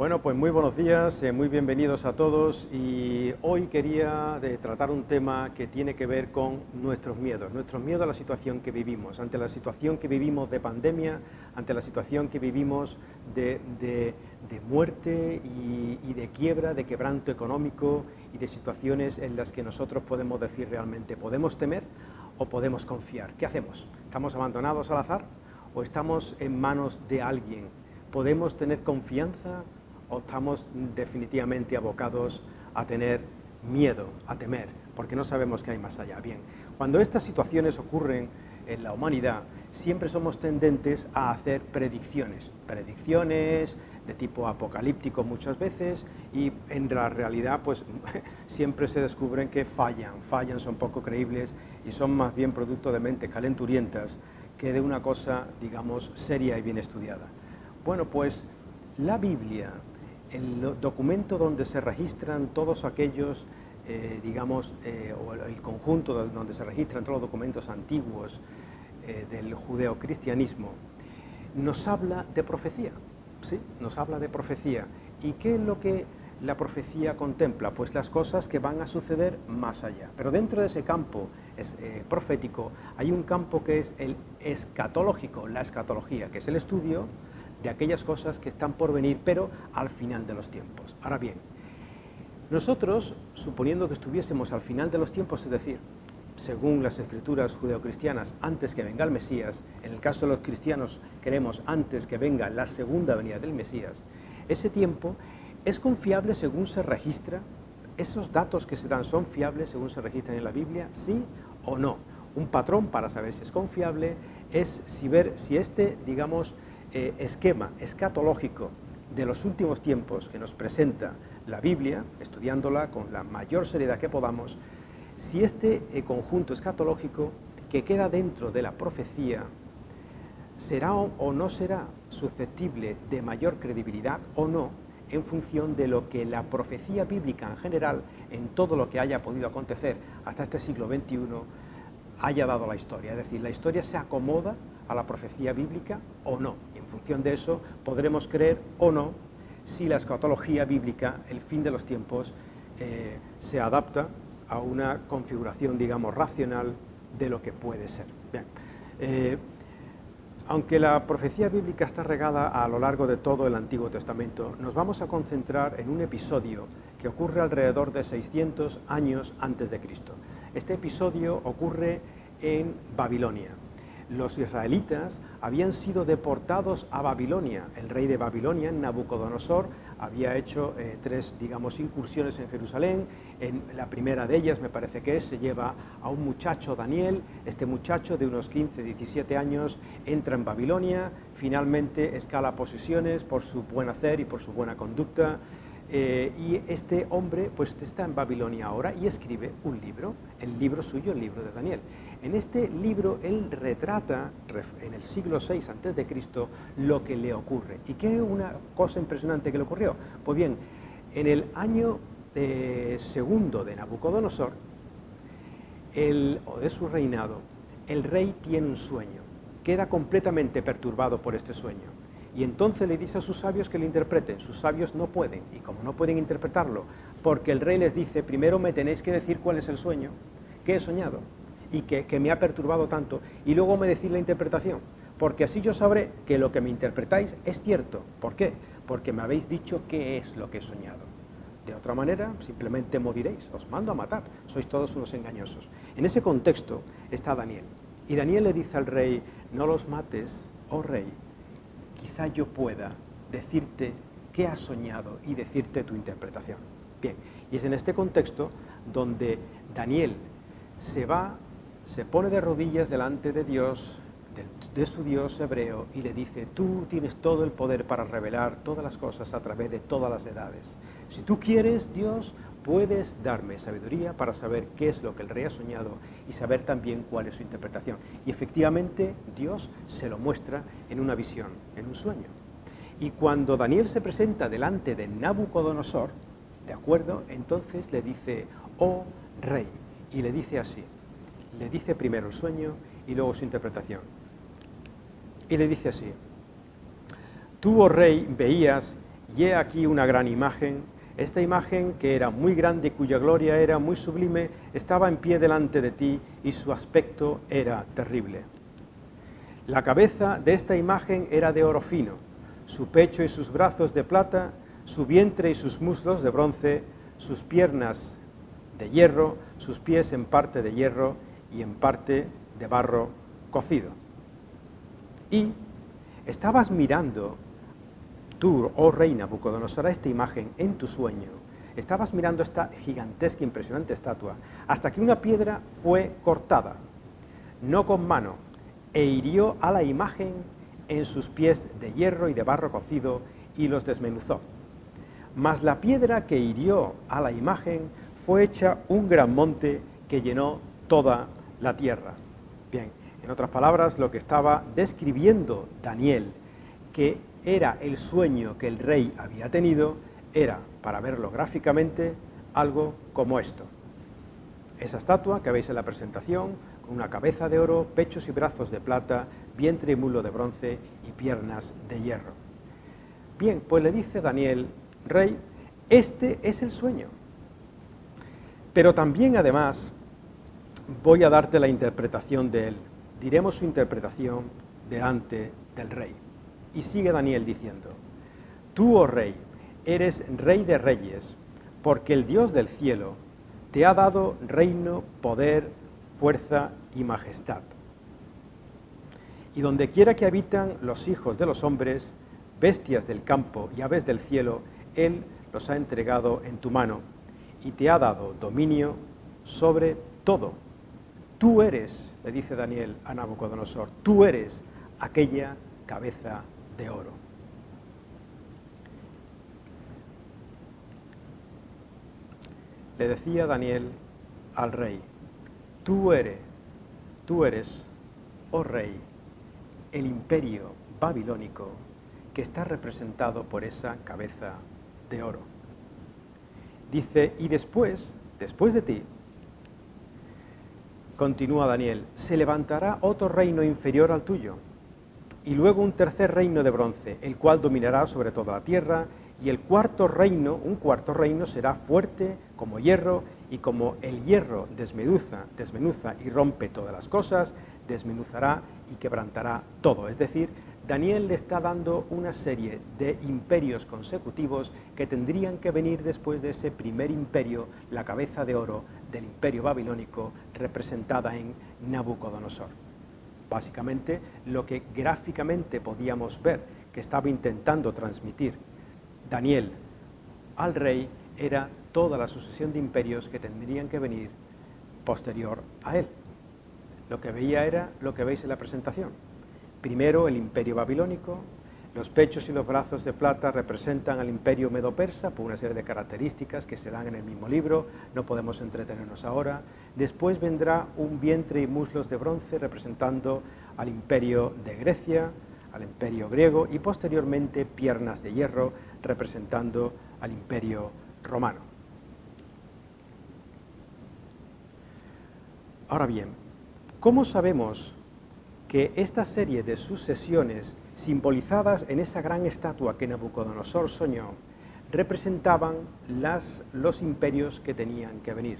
Bueno, pues muy buenos días, muy bienvenidos a todos y hoy quería tratar un tema que tiene que ver con nuestros miedos a la situación que vivimos, ante la situación que vivimos de pandemia, ante la situación que vivimos de muerte y de quiebra, de quebranto económico y de situaciones en las que nosotros podemos decir realmente, ¿podemos temer o podemos confiar? ¿Qué hacemos? ¿Estamos abandonados al azar o estamos en manos de alguien? ¿Podemos tener confianza o estamos definitivamente abocados a tener miedo, a temer, porque no sabemos qué hay más allá? Bien, cuando estas situaciones ocurren en la humanidad, siempre somos tendentes a hacer predicciones de tipo apocalíptico muchas veces, y en la realidad pues siempre se descubren que fallan, son poco creíbles y son más bien producto de mentes calenturientas que de una cosa, digamos, seria y bien estudiada. Bueno, pues la Biblia, el documento donde se registran todos aquellos, o el conjunto donde se registran todos los documentos antiguos del judeocristianismo, nos habla de profecía, ¿sí? Nos habla de profecía. ¿Y qué es lo que la profecía contempla? Pues las cosas que van a suceder más allá. Pero dentro de ese campo profético hay un campo que es el escatológico, la escatología, que es el estudio de aquellas cosas que están por venir, pero al final de los tiempos. Ahora bien, nosotros, suponiendo que estuviésemos al final de los tiempos, es decir, según las escrituras judeocristianas, antes que venga el Mesías, en el caso de los cristianos queremos antes que venga la segunda venida del Mesías, ese tiempo es confiable según se registra. ¿Esos datos que se dan son fiables según se registran en la Biblia? ¿Sí o no? Un patrón para saber si es confiable es ver si este, digamos, esquema escatológico de los últimos tiempos que nos presenta la Biblia, estudiándola con la mayor seriedad que podamos, si este conjunto escatológico que queda dentro de la profecía será o no será susceptible de mayor credibilidad o no, en función de lo que la profecía bíblica en general, en todo lo que haya podido acontecer hasta este siglo XXI, haya dado la historia. Es decir, la historia se acomoda a la profecía bíblica o no. En función de eso podremos creer o no si la escatología bíblica, el fin de los tiempos, se adapta a una configuración, digamos, racional de lo que puede ser. Bien. Aunque la profecía bíblica está regada a lo largo de todo el Antiguo Testamento, nos vamos a concentrar en un episodio que ocurre alrededor de 600 años antes de Cristo. Este episodio ocurre en Babilonia. Los israelitas habían sido deportados a Babilonia. El rey de Babilonia, Nabucodonosor, había hecho tres, digamos, incursiones en Jerusalén. En la primera de ellas, me parece que se lleva a un muchacho, Daniel. Este muchacho de unos 15, 17 años entra en Babilonia, finalmente escala posiciones por su buen hacer y por su buena conducta. Y este hombre pues está en Babilonia ahora y escribe un libro, el libro suyo, el libro de Daniel. En este libro él retrata en el siglo VI a.C. lo que le ocurre. ¿Y qué es una cosa impresionante que le ocurrió? Pues bien, en el año segundo de Nabucodonosor, o de su reinado, el rey tiene un sueño, queda completamente perturbado por este sueño. Y entonces le dice a sus sabios que lo interpreten. Sus sabios no pueden, y como no pueden interpretarlo, porque el rey les dice, primero me tenéis que decir cuál es el sueño, qué he soñado, y que me ha perturbado tanto, y luego me decís la interpretación, porque así yo sabré que lo que me interpretáis es cierto. ¿Por qué? Porque me habéis dicho qué es lo que he soñado. De otra manera, simplemente moriréis, os mando a matar, sois todos unos engañosos. En ese contexto está Daniel, y Daniel le dice al rey, no los mates, oh rey, quizá yo pueda decirte qué has soñado y decirte tu interpretación. Bien, y es en este contexto donde Daniel se pone de rodillas delante de Dios, de su Dios hebreo, y le dice, tú tienes todo el poder para revelar todas las cosas a través de todas las edades. Si tú quieres, Dios, puedes darme sabiduría para saber qué es lo que el rey ha soñado y saber también cuál es su interpretación. Y efectivamente Dios se lo muestra en una visión, en un sueño. Y cuando Daniel se presenta delante de Nabucodonosor, ¿de acuerdo? Entonces le dice, oh rey, y le dice así, le dice primero el sueño y luego su interpretación. Y le dice así, tú, oh rey, veías y he aquí una gran imagen. Esta imagen, que era muy grande y cuya gloria era muy sublime, estaba en pie delante de ti y su aspecto era terrible. La cabeza de esta imagen era de oro fino, su pecho y sus brazos de plata, su vientre y sus muslos de bronce, sus piernas de hierro, sus pies en parte de hierro y en parte de barro cocido. Y estabas mirando tú, oh rey Nabucodonosor, a esta imagen en tu sueño. Estabas mirando esta gigantesca, impresionante estatua, hasta que una piedra fue cortada, no con mano, e hirió a la imagen en sus pies de hierro y de barro cocido, y los desmenuzó. Mas la piedra que hirió a la imagen fue hecha un gran monte que llenó toda la tierra. Bien, en otras palabras, lo que estaba describiendo Daniel, que era el sueño que el rey había tenido, era, para verlo gráficamente, algo como esto. Esa estatua que veis en la presentación, con una cabeza de oro, pechos y brazos de plata, vientre y muslo de bronce y piernas de hierro. Bien, pues le dice Daniel, rey, este es el sueño. Pero también, además, voy a darte la interpretación de él. Diremos su interpretación delante del rey. Y sigue Daniel diciendo, tú, oh rey, eres rey de reyes, porque el Dios del cielo te ha dado reino, poder, fuerza y majestad. Y donde quiera que habitan los hijos de los hombres, bestias del campo y aves del cielo, Él los ha entregado en tu mano y te ha dado dominio sobre todo. Tú eres, le dice Daniel a Nabucodonosor, tú eres aquella cabeza de oro. Le decía Daniel al rey, tú eres, oh rey, el imperio babilónico que está representado por esa cabeza de oro. Dice, y después de ti, continúa Daniel, se levantará otro reino inferior al tuyo, y luego un tercer reino de bronce, el cual dominará sobre toda la tierra, y un cuarto reino será fuerte como hierro, y como el hierro desmenuza y rompe todas las cosas, desmenuzará y quebrantará todo. Es decir, Daniel le está dando una serie de imperios consecutivos que tendrían que venir después de ese primer imperio, la cabeza de oro del imperio babilónico, representada en Nabucodonosor. Básicamente, lo que gráficamente podíamos ver que estaba intentando transmitir Daniel al rey era toda la sucesión de imperios que tendrían que venir posterior a él. Lo que veía era lo que veis en la presentación. Primero el imperio babilónico, los pechos y los brazos de plata representan al imperio medo-persa por una serie de características que se dan en el mismo libro, no podemos entretenernos ahora. Después vendrá un vientre y muslos de bronce representando al imperio de Grecia, al imperio griego, y posteriormente piernas de hierro representando al imperio romano. Ahora bien, ¿cómo sabemos que esta serie de sucesiones simbolizadas en esa gran estatua que Nabucodonosor soñó representaban los imperios que tenían que venir?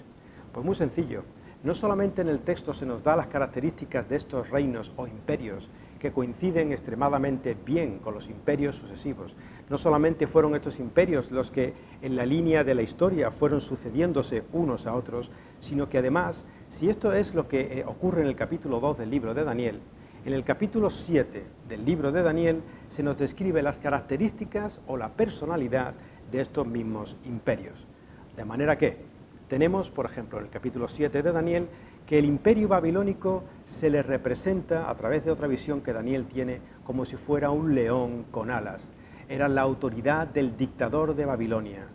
Pues muy sencillo, no solamente en el texto se nos da las características de estos reinos o imperios que coinciden extremadamente bien con los imperios sucesivos, no solamente fueron estos imperios los que en la línea de la historia fueron sucediéndose unos a otros, sino que además, si esto es lo que ocurre en el capítulo 2 del libro de Daniel, en el capítulo 7 del libro de Daniel se nos describe las características o la personalidad de estos mismos imperios. De manera que tenemos, por ejemplo, en el capítulo 7 de Daniel, que el imperio babilónico se le representa a través de otra visión que Daniel tiene como si fuera un león con alas. Era la autoridad del dictador de Babilonia.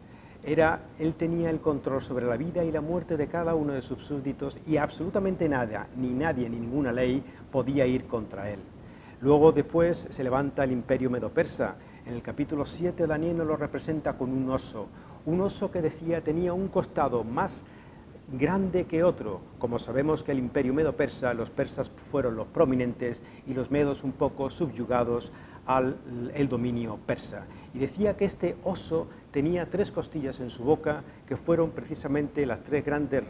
Él tenía el control sobre la vida y la muerte de cada uno de sus súbditos y absolutamente nada, ni nadie, ni ninguna ley podía ir contra él. Luego después se levanta el imperio medo-persa. En el capítulo 7 Daniel nos lo representa con un oso que decía tenía un costado más grande que otro. Como sabemos que el imperio medo-persa, los persas fueron los prominentes y los medos un poco subyugados al dominio persa. Y decía que este oso tenía 3 costillas en su boca, que fueron precisamente las 3 grandes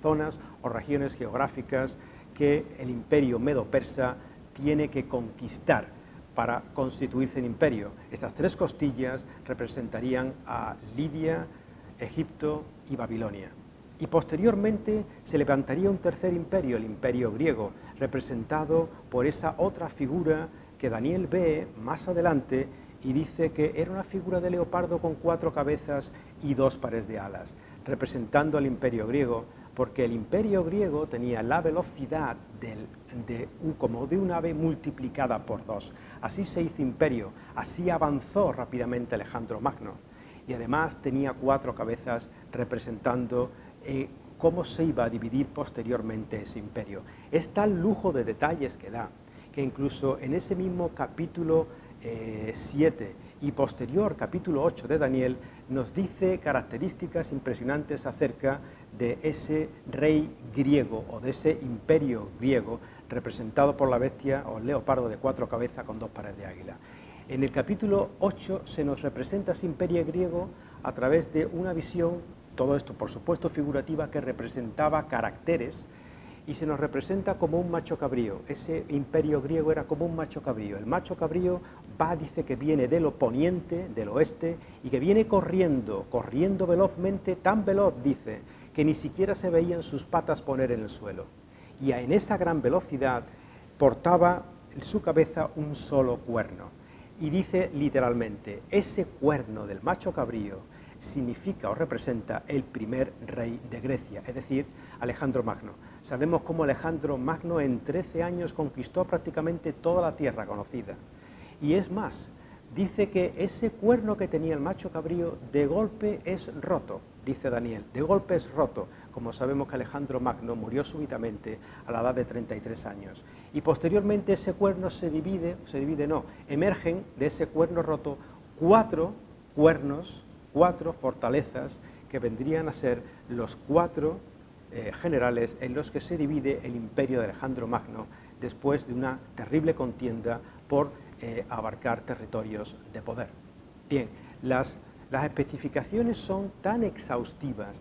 zonas o regiones geográficas que el imperio medo-persa tiene que conquistar para constituirse en imperio. Estas 3 costillas representarían a Lidia, Egipto y Babilonia. Y posteriormente se levantaría un tercer imperio, el imperio griego, representado por esa otra figura que Daniel ve más adelante y dice que era una figura de leopardo con 4 cabezas y 2 pares de alas, representando al imperio griego, porque el imperio griego tenía la velocidad como de un ave multiplicada por 2. Así se hizo imperio, así avanzó rápidamente Alejandro Magno. Y además tenía 4 cabezas representando cómo se iba a dividir posteriormente ese imperio. Es tal lujo de detalles que da, que incluso en ese mismo capítulo 7 y posterior capítulo 8 de Daniel nos dice características impresionantes acerca de ese rey griego o de ese imperio griego representado por la bestia o el leopardo de 4 cabezas con 2 pares de águila. En el capítulo 8 se nos representa ese imperio griego a través de una visión, todo esto por supuesto figurativa, que representaba caracteres, y se nos representa como un macho cabrío. Ese imperio griego era como un macho cabrío. El macho cabrío dice que viene del poniente, del oeste, y que viene corriendo velozmente, tan veloz, dice, que ni siquiera se veían sus patas poner en el suelo. Y en esa gran velocidad portaba en su cabeza un solo cuerno. Y dice literalmente, ese cuerno del macho cabrío significa o representa el primer rey de Grecia, es decir, Alejandro Magno. Sabemos cómo Alejandro Magno en 13 años conquistó prácticamente toda la tierra conocida. Y es más, dice que ese cuerno que tenía el macho cabrío de golpe es roto, dice Daniel, de golpe es roto, como sabemos que Alejandro Magno murió súbitamente a la edad de 33 años. Y posteriormente ese cuerno emergen de ese cuerno roto 4 cuernos, 4 fortalezas que vendrían a ser los 4 generales en los que se divide el imperio de Alejandro Magno después de una terrible contienda por abarcar territorios de poder. Bien, las especificaciones son tan exhaustivas,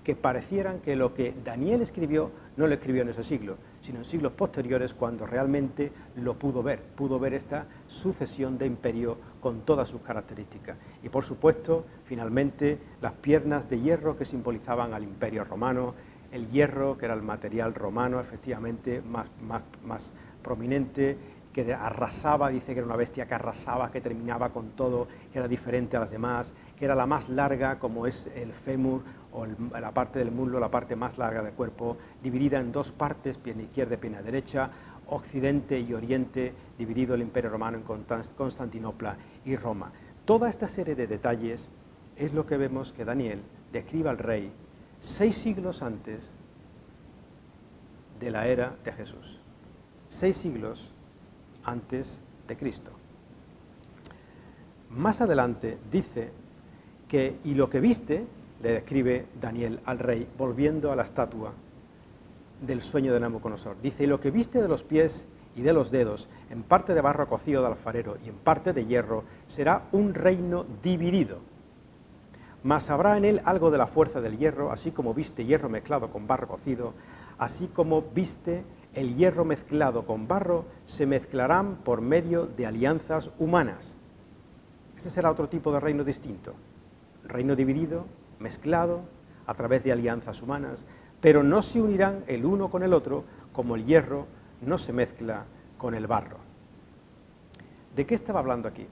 que parecieran que lo que Daniel escribió no lo escribió en ese siglo, sino en siglos posteriores, cuando realmente lo pudo ver esta sucesión de imperio con todas sus características. Y por supuesto, finalmente, las piernas de hierro que simbolizaban al imperio romano, el hierro que era el material romano efectivamente más prominente, que arrasaba, dice que era una bestia que arrasaba, que terminaba con todo, que era diferente a las demás, que era la más larga, como es el fémur, o la parte del muslo, la parte más larga del cuerpo, dividida en 2 partes, pierna izquierda y pierna derecha, occidente y oriente, dividido el imperio romano en Constantinopla y Roma. Toda esta serie de detalles es lo que vemos que Daniel describe al rey 6 siglos antes de la era de Jesús. 6 siglos antes de Cristo. Más adelante dice que, y lo que viste, le describe Daniel al rey, volviendo a la estatua del sueño de Nabucodonosor. Dice, y lo que viste de los pies y de los dedos, en parte de barro cocido de alfarero y en parte de hierro, será un reino dividido. Mas habrá en él algo de la fuerza del hierro, así como viste hierro mezclado con barro cocido, así como viste el hierro mezclado con barro, se mezclarán por medio de alianzas humanas. Ese será otro tipo de reino distinto. Reino dividido, mezclado, a través de alianzas humanas, pero no se unirán el uno con el otro, como el hierro no se mezcla con el barro. ¿De qué estaba hablando aquí?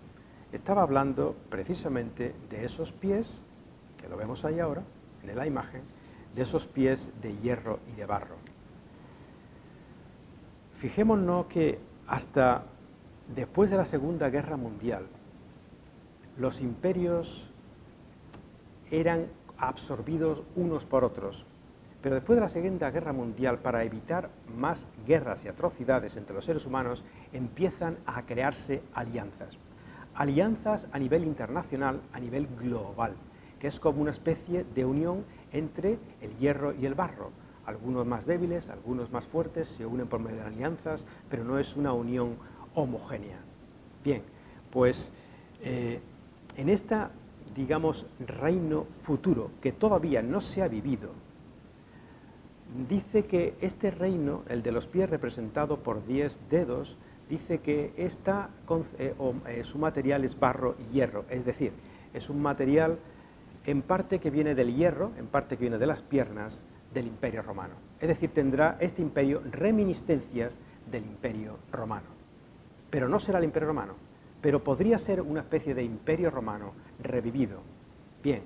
Estaba hablando precisamente de esos pies, que lo vemos ahí ahora, en la imagen, de esos pies de hierro y de barro. Fijémonos que hasta después de la Segunda Guerra Mundial, los imperios eran absorbidos unos por otros, pero después de la Segunda Guerra Mundial, para evitar más guerras y atrocidades entre los seres humanos, empiezan a crearse alianzas. Alianzas a nivel internacional, a nivel global, que es como una especie de unión entre el hierro y el barro. Algunos más débiles, algunos más fuertes, se unen por medio de alianzas, pero no es una unión homogénea. Bien, pues en esta, digamos, reino futuro que todavía no se ha vivido, dice que este reino, el de los pies representado por 10 dedos, dice que su material es barro y hierro, es decir, es un material en parte que viene del hierro, en parte que viene de las piernas del Imperio Romano. Es decir, tendrá este imperio reminiscencias del Imperio Romano. Pero no será el Imperio Romano, pero podría ser una especie de Imperio Romano revivido. Bien,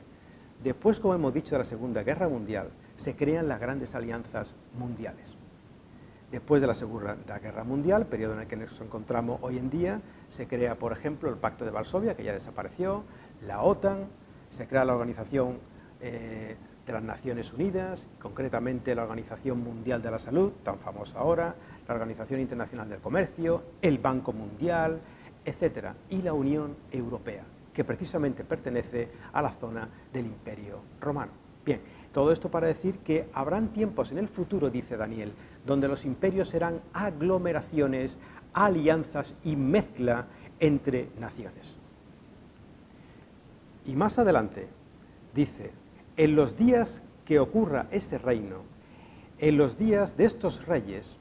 después, como hemos dicho, de la Segunda Guerra Mundial, se crean las grandes alianzas mundiales. Después de la Segunda Guerra Mundial, periodo en el que nos encontramos hoy en día, se crea, por ejemplo, el Pacto de Varsovia, que ya desapareció, la OTAN, se crea la Organización de las Naciones Unidas, concretamente la Organización Mundial de la Salud, tan famosa ahora, la Organización Internacional del Comercio, el Banco Mundial, etcétera, y la Unión Europea, que precisamente pertenece a la zona del Imperio Romano. Bien, todo esto para decir que habrán tiempos en el futuro, dice Daniel, donde los imperios serán aglomeraciones, alianzas y mezcla entre naciones. Y más adelante dice, en los días que ocurra ese reino, en los días de estos reyes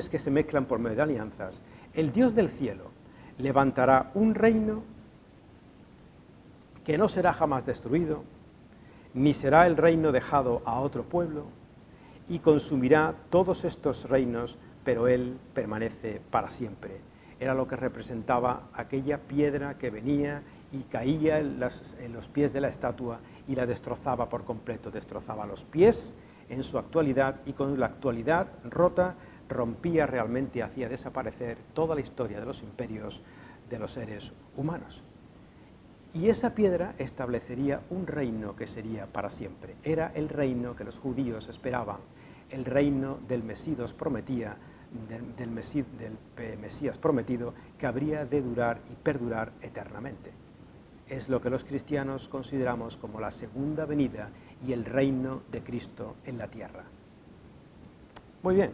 que se mezclan por medio de alianzas, el Dios del cielo levantará un reino que no será jamás destruido, ni será el reino dejado a otro pueblo, y consumirá todos estos reinos, pero él permanece para siempre. Era lo que representaba aquella piedra que venía y caía en los pies de la estatua y la destrozaba por completo, destrozaba los pies en su actualidad, y con la actualidad rota rompía realmente, hacía desaparecer toda la historia de los imperios de los seres humanos. Y esa piedra establecería un reino que sería para siempre. Era el reino que los judíos esperaban, el reino del Mesías prometía, del Mesías prometido, que habría de durar y perdurar eternamente. Es lo que los cristianos consideramos como la segunda venida y el reino de Cristo en la tierra. Muy bien,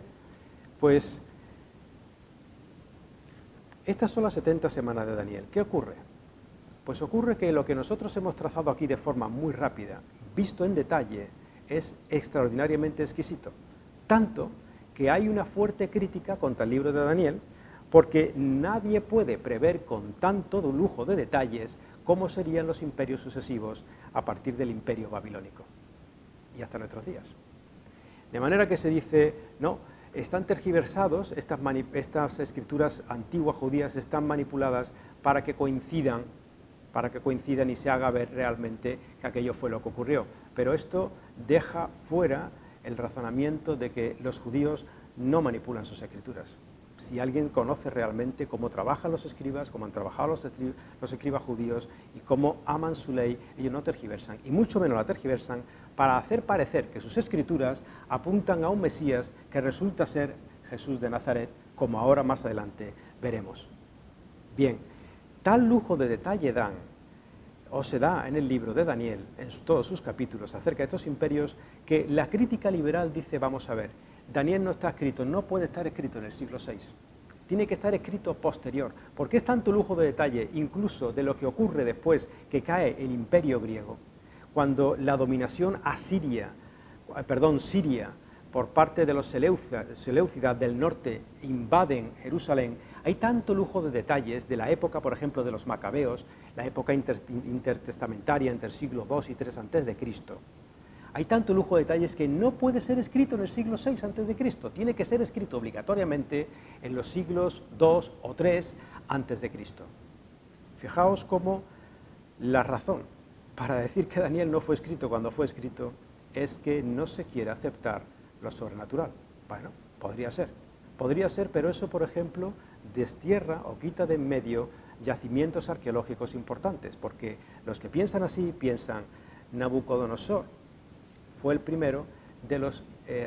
pues estas son las 70 semanas de Daniel. ¿Qué ocurre? Pues ocurre que lo que nosotros hemos trazado aquí de forma muy rápida, visto en detalle, es extraordinariamente exquisito. Tanto que hay una fuerte crítica contra el libro de Daniel, porque nadie puede prever con tanto lujo de detalles cómo serían los imperios sucesivos a partir del imperio babilónico y hasta nuestros días. De manera que se dice, no, están tergiversados, estas escrituras antiguas judías están manipuladas para que coincidan y se haga ver realmente que aquello fue lo que ocurrió. Pero esto deja fuera el razonamiento de que los judíos no manipulan sus escrituras. Si alguien conoce realmente cómo trabajan los escribas, cómo han trabajado los escribas judíos y cómo aman su ley, ellos no tergiversan, y mucho menos la tergiversan para hacer parecer que sus escrituras apuntan a un Mesías que resulta ser Jesús de Nazaret, como ahora más adelante veremos. Bien, tal lujo de detalle se da en el libro de Daniel, en todos sus capítulos, acerca de estos imperios, que la crítica liberal dice, vamos a ver, Daniel no está escrito, no puede estar escrito en el siglo VI, tiene que estar escrito posterior, porque es tanto lujo de detalle, incluso de lo que ocurre después que cae el imperio griego, cuando la dominación siria, por parte de los seleucidas del norte invaden Jerusalén. Hay tanto lujo de detalles de la época, por ejemplo, de los macabeos, la época intertestamentaria entre el siglo II y III a.C. Hay tanto lujo de detalles que no puede ser escrito en el siglo VI a.C., tiene que ser escrito obligatoriamente en los siglos II o III a.C. Fijaos cómo la razón para decir que Daniel no fue escrito cuando fue escrito es que no se quiere aceptar lo sobrenatural. Bueno, podría ser, pero eso, por ejemplo, destierra o quita de en medio yacimientos arqueológicos importantes, porque los que piensan así piensan, Nabucodonosor fue el primero de los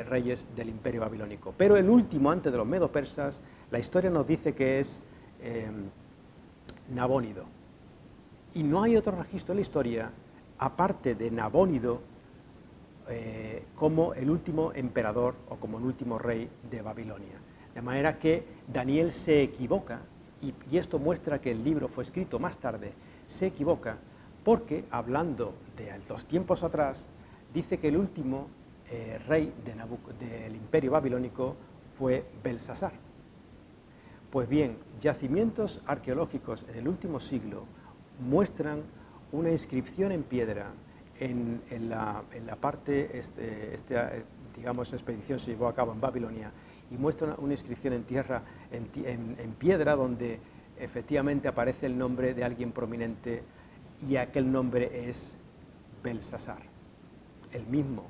reyes del imperio babilónico, pero el último antes de los medo-persas. La historia nos dice que es Nabónido, y no hay otro registro en la historia, aparte de Nabónido, como el último emperador o como el último rey de Babilonia. De manera que Daniel se equivoca, y esto muestra que el libro fue escrito más tarde, se equivoca porque, hablando de los tiempos atrás, dice que el último rey del imperio babilónico fue Belsasar. Pues bien, yacimientos arqueológicos en el último siglo muestran una inscripción en piedra en la parte, digamos, la expedición se llevó a cabo en Babilonia, y muestra una inscripción en tierra, en piedra, donde efectivamente aparece el nombre de alguien prominente, y aquel nombre es Belsasar, el mismo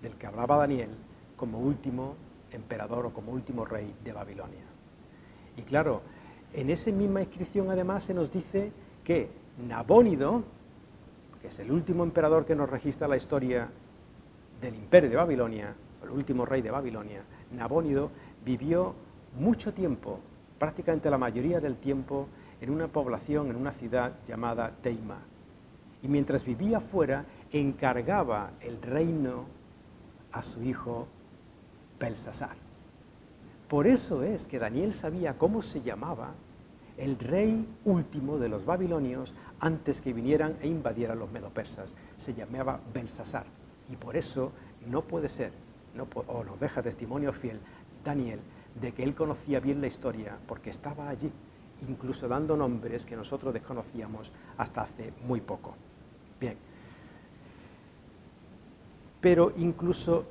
del que hablaba Daniel como último emperador o como último rey de Babilonia. Y claro, en esa misma inscripción además se nos dice que Nabónido, que es el último emperador que nos registra la historia del imperio de Babilonia, el último rey de Babilonia, Nabónido vivió mucho tiempo, prácticamente la mayoría del tiempo, en una población, en una ciudad llamada Teima. Y mientras vivía fuera, encargaba el reino a su hijo Belsasar. Por eso es que Daniel sabía cómo se llamaba el rey último de los babilonios antes que vinieran e invadieran los medopersas. Se llamaba Belsasar. Y por eso no puede ser, o nos deja testimonio fiel Daniel, de que él conocía bien la historia, porque estaba allí, incluso dando nombres que nosotros desconocíamos hasta hace muy poco. Bien. Pero incluso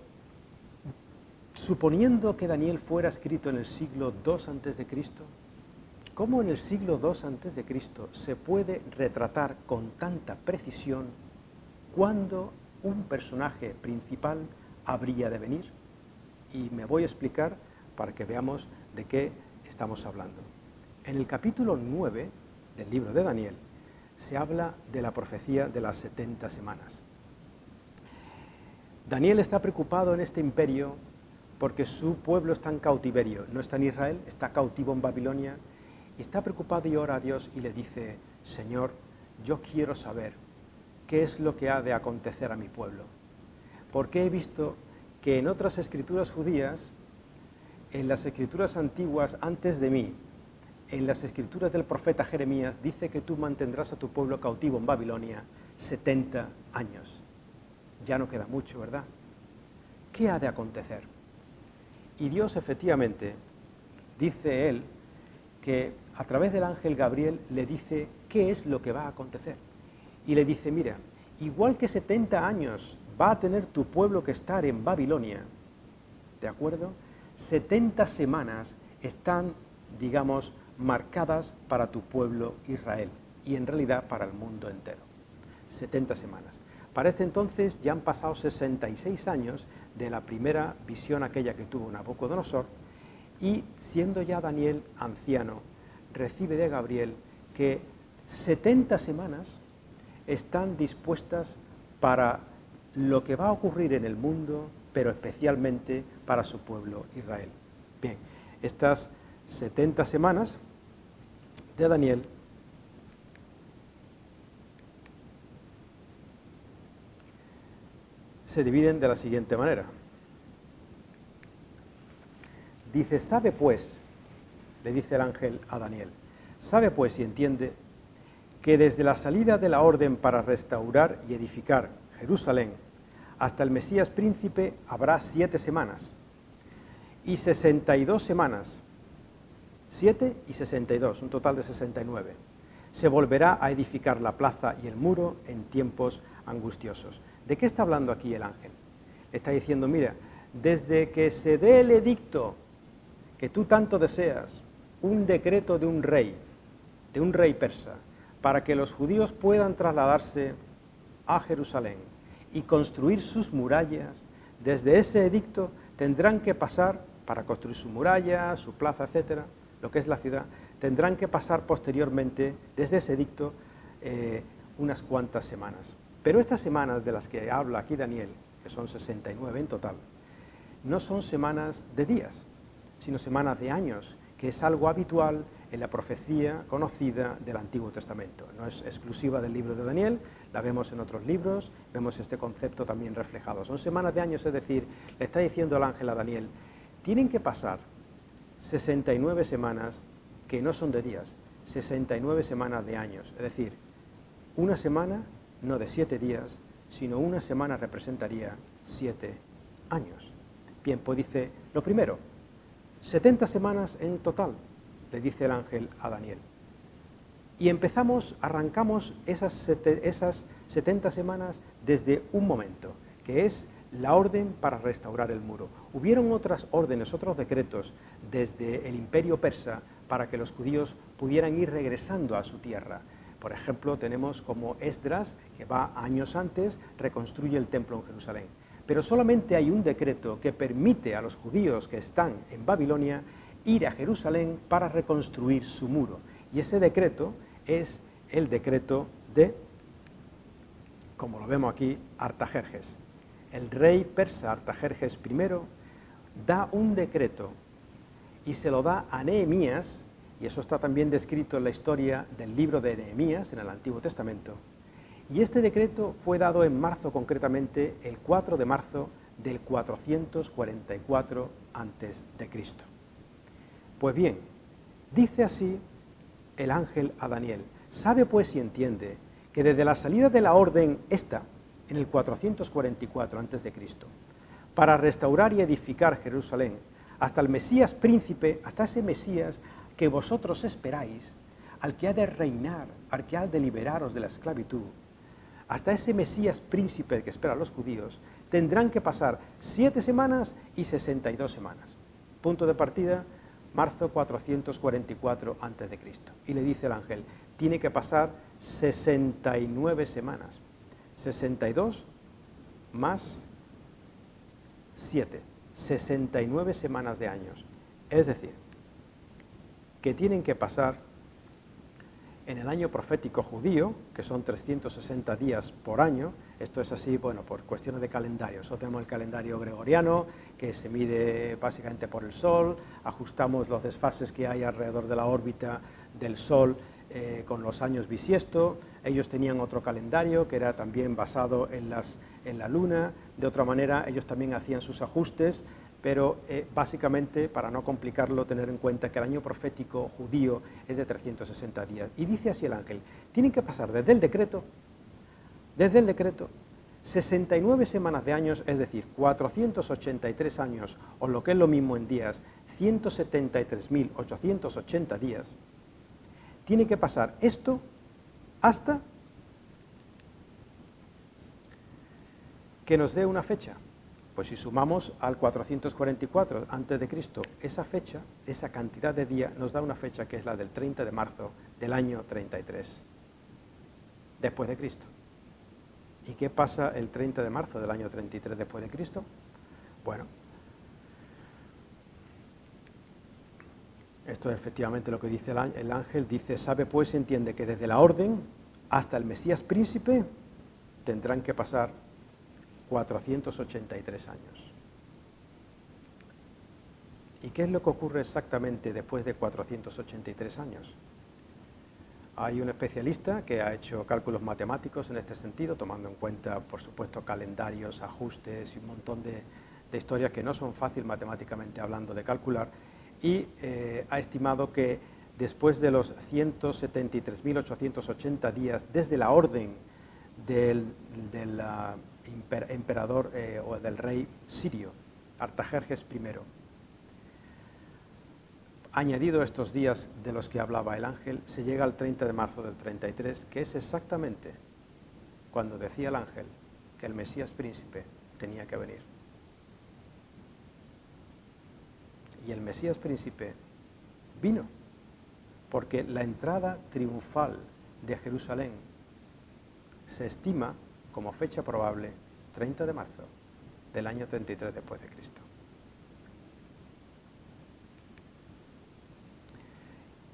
suponiendo que Daniel fuera escrito en el siglo II a.C., ¿cómo en el siglo II a.C. se puede retratar con tanta precisión cuándo un personaje principal habría de venir? Y me voy a explicar para que veamos de qué estamos hablando. En el capítulo 9 del libro de Daniel se habla de la profecía de las 70 semanas. Daniel está preocupado en este imperio porque su pueblo está en cautiverio, no está en Israel, está cautivo en Babilonia, y está preocupado y ora a Dios y le dice: Señor, yo quiero saber qué es lo que ha de acontecer a mi pueblo, porque he visto que en otras escrituras judías, en las escrituras antiguas antes de mí, en las escrituras del profeta Jeremías, dice que tú mantendrás a tu pueblo cautivo en Babilonia 70 años. Ya no queda mucho, ¿verdad? ¿Qué ha de acontecer? Y Dios efectivamente, dice él, que a través del ángel Gabriel le dice qué es lo que va a acontecer. Y le dice: mira, igual que 70 años va a tener tu pueblo que estar en Babilonia, ¿de acuerdo? 70 semanas están, digamos, marcadas para tu pueblo Israel, y en realidad para el mundo entero. 70 semanas. Para este entonces ya han pasado 66 años de la primera visión aquella que tuvo Nabucodonosor, y siendo ya Daniel anciano, recibe de Gabriel que 70 semanas están dispuestas para lo que va a ocurrir en el mundo, pero especialmente para su pueblo Israel. Bien, estas 70 semanas de Daniel se dividen de la siguiente manera. Dice: sabe pues, le dice el ángel a Daniel, sabe pues y entiende que desde la salida de la orden para restaurar y edificar Jerusalén hasta el Mesías príncipe habrá 7 semanas y 62 semanas, 7 y 62, un total de 69. Se volverá a edificar la plaza y el muro en tiempos angustiosos. ¿De qué está hablando aquí el ángel? Le está diciendo: mira, desde que se dé el edicto que tú tanto deseas, un decreto de un rey persa, para que los judíos puedan trasladarse a Jerusalén y construir sus murallas, desde ese edicto tendrán que pasar, para construir su muralla, su plaza, etcétera, lo que es la ciudad, tendrán que pasar posteriormente, desde ese edicto, unas cuantas semanas. Pero estas semanas de las que habla aquí Daniel, que son 69 en total, no son semanas de días, sino semanas de años, que es algo habitual en la profecía conocida del Antiguo Testamento. No es exclusiva del libro de Daniel, la vemos en otros libros, vemos este concepto también reflejado. Son semanas de años, es decir, le está diciendo el ángel a Daniel, tienen que pasar 69 semanas que no son de días, 69 semanas de años, es decir, una semana no de 7 días, sino una semana representaría 7 años. Bien, pues dice, lo primero, 70 semanas en total, le dice el ángel a Daniel. Y arrancamos esas 70 semanas desde un momento, que es la orden para restaurar el muro. Hubieron otras órdenes, otros decretos desde el imperio persa para que los judíos pudieran ir regresando a su tierra. Por ejemplo, tenemos como Esdras, que va años antes, reconstruye el templo en Jerusalén. Pero solamente hay un decreto que permite a los judíos que están en Babilonia ir a Jerusalén para reconstruir su muro. Y ese decreto es el decreto de, como lo vemos aquí, Artajerjes. El rey persa Artajerjes I da un decreto y se lo da a Nehemías, y eso está también descrito en la historia del libro de Nehemías en el Antiguo Testamento. Y este decreto fue dado en marzo, concretamente el 4 de marzo del 444 a.C. Pues bien, dice así el ángel a Daniel, sabe pues y entiende que desde la salida de la orden esta, en el 444 a.C., para restaurar y edificar Jerusalén, hasta el Mesías príncipe, hasta ese Mesías que vosotros esperáis, al que ha de reinar, al que ha de liberaros de la esclavitud, hasta ese Mesías príncipe que esperan los judíos, tendrán que pasar 7 semanas y 62 semanas. Punto de partida, marzo 444 a.C. Y le dice el ángel, tiene que pasar 69 semanas. 62 más 7, 69 semanas de años. Es decir, que tienen que pasar en el año profético judío, que son 360 días por año. Esto es así, bueno, por cuestiones de calendario. Nosotros tenemos el calendario gregoriano, que se mide básicamente por el Sol, ajustamos los desfases que hay alrededor de la órbita del Sol con los años bisiesto. Ellos tenían otro calendario que era también basado en la Luna. De otra manera, ellos también hacían sus ajustes, pero básicamente, para no complicarlo, tener en cuenta que el año profético judío es de 360 días. Y dice así el ángel, tienen que pasar desde el decreto, 69 semanas de años, es decir, 483 años, o lo que es lo mismo en días, 173.880 días, tiene que pasar esto hasta que nos dé una fecha. Pues si sumamos al 444 a.C., esa fecha, esa cantidad de días, nos da una fecha que es la del 30 de marzo del año 33, después de Cristo. ¿Y qué pasa el 30 de marzo del año 33 después de Cristo? Bueno, esto es efectivamente lo que dice el ángel, dice, sabe pues, entiende que desde la orden hasta el Mesías príncipe tendrán que pasar 483 años. ¿Y qué es lo que ocurre exactamente después de 483 años? Hay un especialista que ha hecho cálculos matemáticos en este sentido, tomando en cuenta, por supuesto, calendarios, ajustes y un montón de historias que no son fáciles matemáticamente hablando de calcular, y ha estimado que después de los 173.880 días desde la orden del emperador o del rey sirio, Artajerjes I, añadido estos días de los que hablaba el ángel, se llega al 30 de marzo del 33, que es exactamente cuando decía el ángel que el Mesías príncipe tenía que venir. Y el Mesías príncipe vino, porque la entrada triunfal de Jerusalén se estima como fecha probable 30 de marzo del año 33 después de Cristo.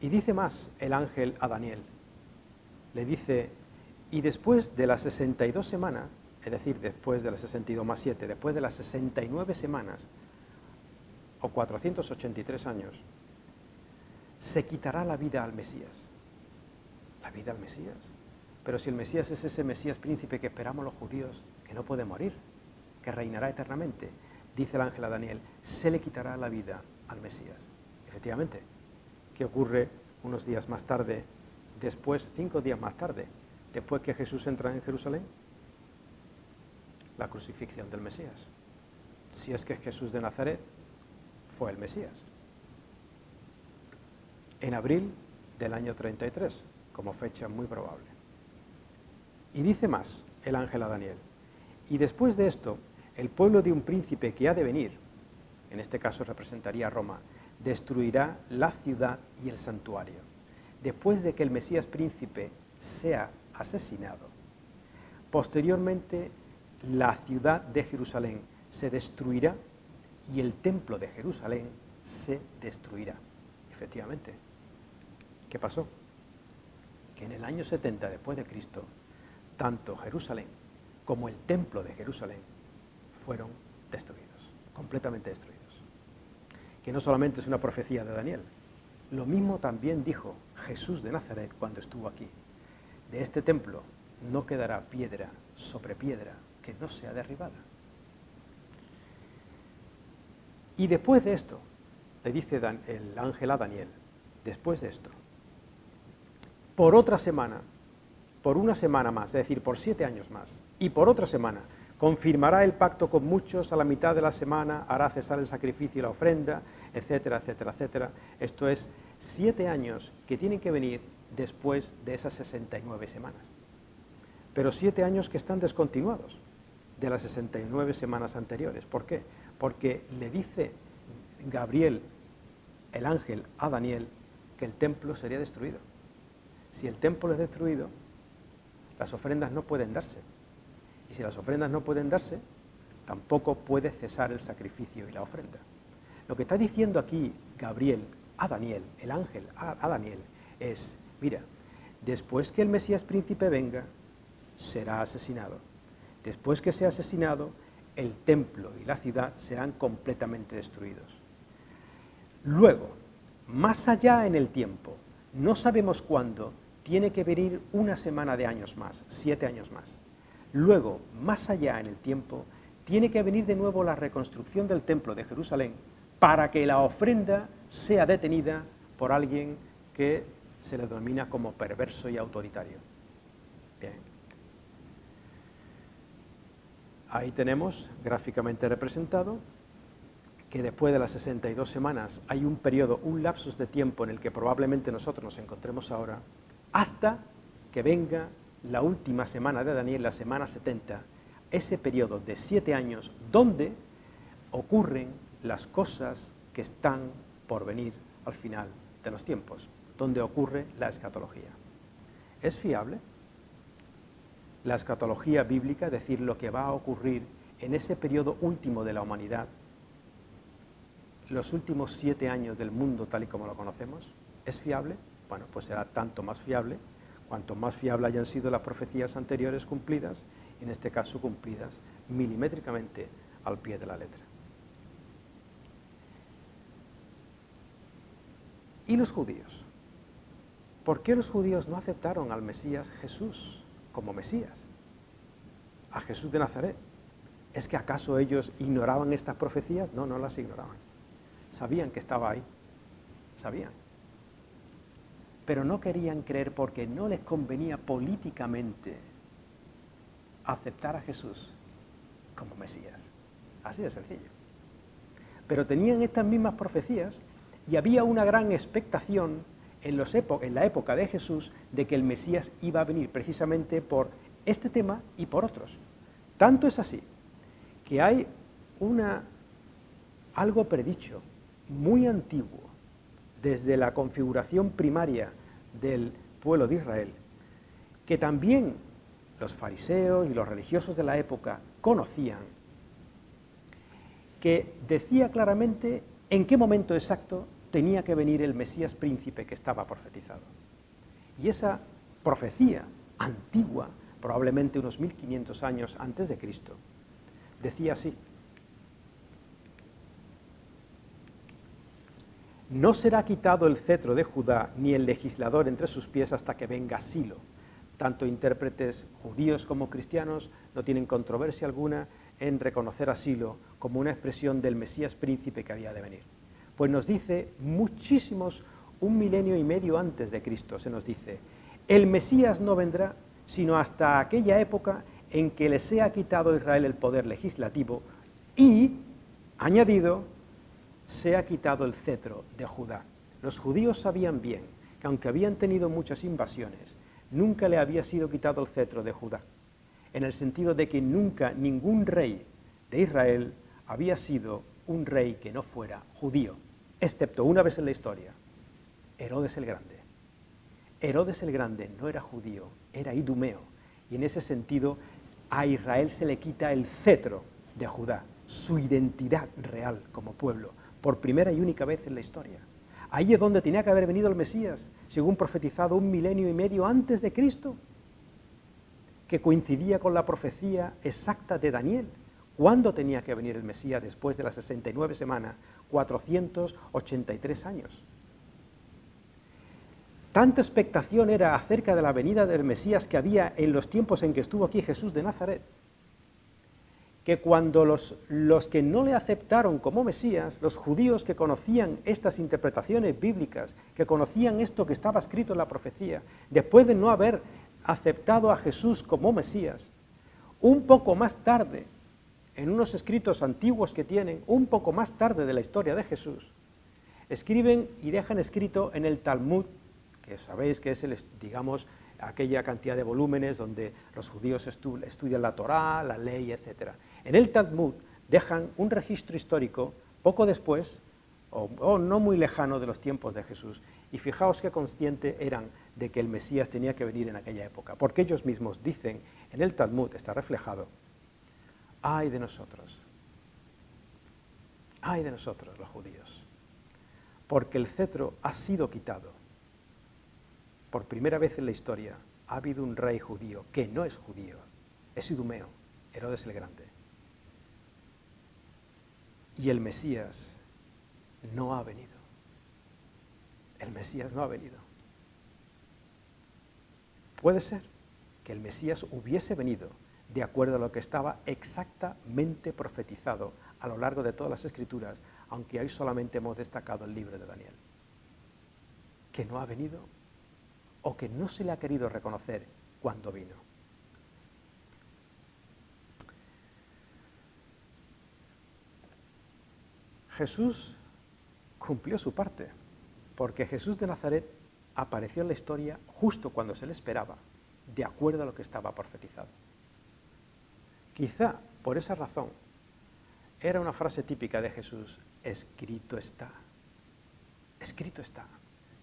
Y dice más el ángel a Daniel, le dice, y después de las 62 semanas, es decir, después de las 62 más 7, después de las 69 semanas, o 483 años, se quitará la vida al Mesías. ¿La vida al Mesías? Pero si el Mesías es ese Mesías príncipe que esperamos los judíos, que no puede morir, que reinará eternamente, dice el ángel a Daniel, se le quitará la vida al Mesías. Efectivamente, ¿qué ocurre unos días más tarde, después, 5 días más tarde, después que Jesús entra en Jerusalén? La crucifixión del Mesías. Si es que Jesús de Nazaret fue el Mesías. En abril del año 33, como fecha muy probable. Y dice más el ángel a Daniel, y después de esto, el pueblo de un príncipe que ha de venir, en este caso representaría a Roma, destruirá la ciudad y el santuario. Después de que el Mesías príncipe sea asesinado, posteriormente la ciudad de Jerusalén se destruirá y el templo de Jerusalén se destruirá. Efectivamente, ¿qué pasó? Que en el año 70 después de Cristo, tanto Jerusalén como el templo de Jerusalén fueron destruidos, completamente destruidos. Que no solamente es una profecía de Daniel, lo mismo también dijo Jesús de Nazaret cuando estuvo aquí. De este templo no quedará piedra sobre piedra que no sea derribada. Y después de esto, le dice el ángel a Daniel, después de esto, por otra semana, por una semana más, es decir, por 7 años más, y por otra semana, confirmará el pacto con muchos, a la mitad de la semana hará cesar el sacrificio y la ofrenda, etcétera, etcétera, etcétera. Esto es 7 años que tienen que venir después de esas 69 semanas. Pero 7 años que están descontinuados de las 69 semanas anteriores. ¿Por qué? Porque le dice Gabriel, el ángel, a Daniel, que el templo sería destruido. Si el templo es destruido, las ofrendas no pueden darse. Y si las ofrendas no pueden darse, tampoco puede cesar el sacrificio y la ofrenda. Lo que está diciendo aquí Gabriel a Daniel, el ángel a Daniel, es, mira, después que el Mesías príncipe venga, será asesinado. Después que sea asesinado, el templo y la ciudad serán completamente destruidos. Luego, más allá en el tiempo, no sabemos cuándo, tiene que venir una semana de años más, 7 años más. Luego, más allá en el tiempo, tiene que venir de nuevo la reconstrucción del templo de Jerusalén para que la ofrenda sea detenida por alguien que se le denomina como perverso y autoritario. Bien. Ahí tenemos gráficamente representado que después de las 62 semanas hay un periodo, un lapsus de tiempo en el que probablemente nosotros nos encontremos ahora, hasta que venga la última semana de Daniel, la semana 70, ese periodo de 7 años donde ocurren las cosas que están por venir al final de los tiempos, donde ocurre la escatología. ¿Es fiable la escatología bíblica, es decir, lo que va a ocurrir en ese periodo último de la humanidad, los últimos 7 años del mundo tal y como lo conocemos? ¿Es fiable? Bueno, pues será tanto más fiable, cuanto más fiable hayan sido las profecías anteriores cumplidas, en este caso cumplidas milimétricamente al pie de la letra. ¿Y los judíos? ¿Por qué los judíos no aceptaron al Mesías Jesús como Mesías? A Jesús de Nazaret. ¿Es que acaso ellos ignoraban estas profecías? No, no las ignoraban. Sabían que estaba ahí. Sabían. Pero no querían creer porque no les convenía políticamente aceptar a Jesús como Mesías. Así de sencillo. Pero tenían estas mismas profecías y había una gran expectación en la época de Jesús de que el Mesías iba a venir precisamente por este tema y por otros. Tanto es así que hay algo predicho, muy antiguo, desde la configuración primaria del pueblo de Israel, que también los fariseos y los religiosos de la época conocían, que decía claramente en qué momento exacto tenía que venir el Mesías príncipe que estaba profetizado. Y esa profecía antigua, probablemente unos 1500 años antes de Cristo, decía así: no será quitado el cetro de Judá, ni el legislador entre sus pies hasta que venga Silo. Tanto intérpretes judíos como cristianos no tienen controversia alguna en reconocer a Silo como una expresión del Mesías príncipe que había de venir. Pues nos dice muchísimos, 1,5 milenio antes de Cristo, se nos dice, el Mesías no vendrá sino hasta aquella época en que le sea quitado a Israel el poder legislativo y, añadido, sea quitado el cetro de Judá. Los judíos sabían bien que aunque habían tenido muchas invasiones, nunca le había sido quitado el cetro de Judá, en el sentido de que nunca ningún rey de Israel había sido un rey que no fuera judío, excepto una vez en la historia, Herodes el Grande. Herodes el Grande no era judío, era idumeo, y en ese sentido a Israel se le quita el cetro de Judá, su identidad real como pueblo, por primera y única vez en la historia. Ahí es donde tenía que haber venido el Mesías, según profetizado 1,5 milenio antes de Cristo, que coincidía con la profecía exacta de Daniel. ¿Cuándo tenía que venir el Mesías después de las 69 semanas? 483 años. Tanta expectación era acerca de la venida del Mesías que había en los tiempos en que estuvo aquí Jesús de Nazaret, que cuando los que no le aceptaron como Mesías, los judíos que conocían estas interpretaciones bíblicas, que conocían esto que estaba escrito en la profecía, después de no haber aceptado a Jesús como Mesías, un poco más tarde, en unos escritos antiguos que tienen, un poco más tarde de la historia de Jesús, escriben y dejan escrito en el Talmud, que sabéis que es, digamos, aquella cantidad de volúmenes donde los judíos estudian la Torá, la ley, etc. En el Talmud dejan un registro histórico poco después, o no muy lejano de los tiempos de Jesús, y fijaos qué conscientes eran de que el Mesías tenía que venir en aquella época, porque ellos mismos dicen, en el Talmud está reflejado, ¡ay de nosotros los judíos! Porque el cetro ha sido quitado. Por primera vez en la historia ha habido un rey judío que no es judío, es idumeo, Herodes el Grande. Y el Mesías no ha venido. El Mesías no ha venido. Puede ser que el Mesías hubiese venido de acuerdo a lo que estaba exactamente profetizado a lo largo de todas las Escrituras, aunque hoy solamente hemos destacado el libro de Daniel. Que no ha venido o que no se le ha querido reconocer cuando vino. Jesús cumplió su parte, porque Jesús de Nazaret apareció en la historia justo cuando se le esperaba, de acuerdo a lo que estaba profetizado. Quizá por esa razón era una frase típica de Jesús, escrito está, escrito está.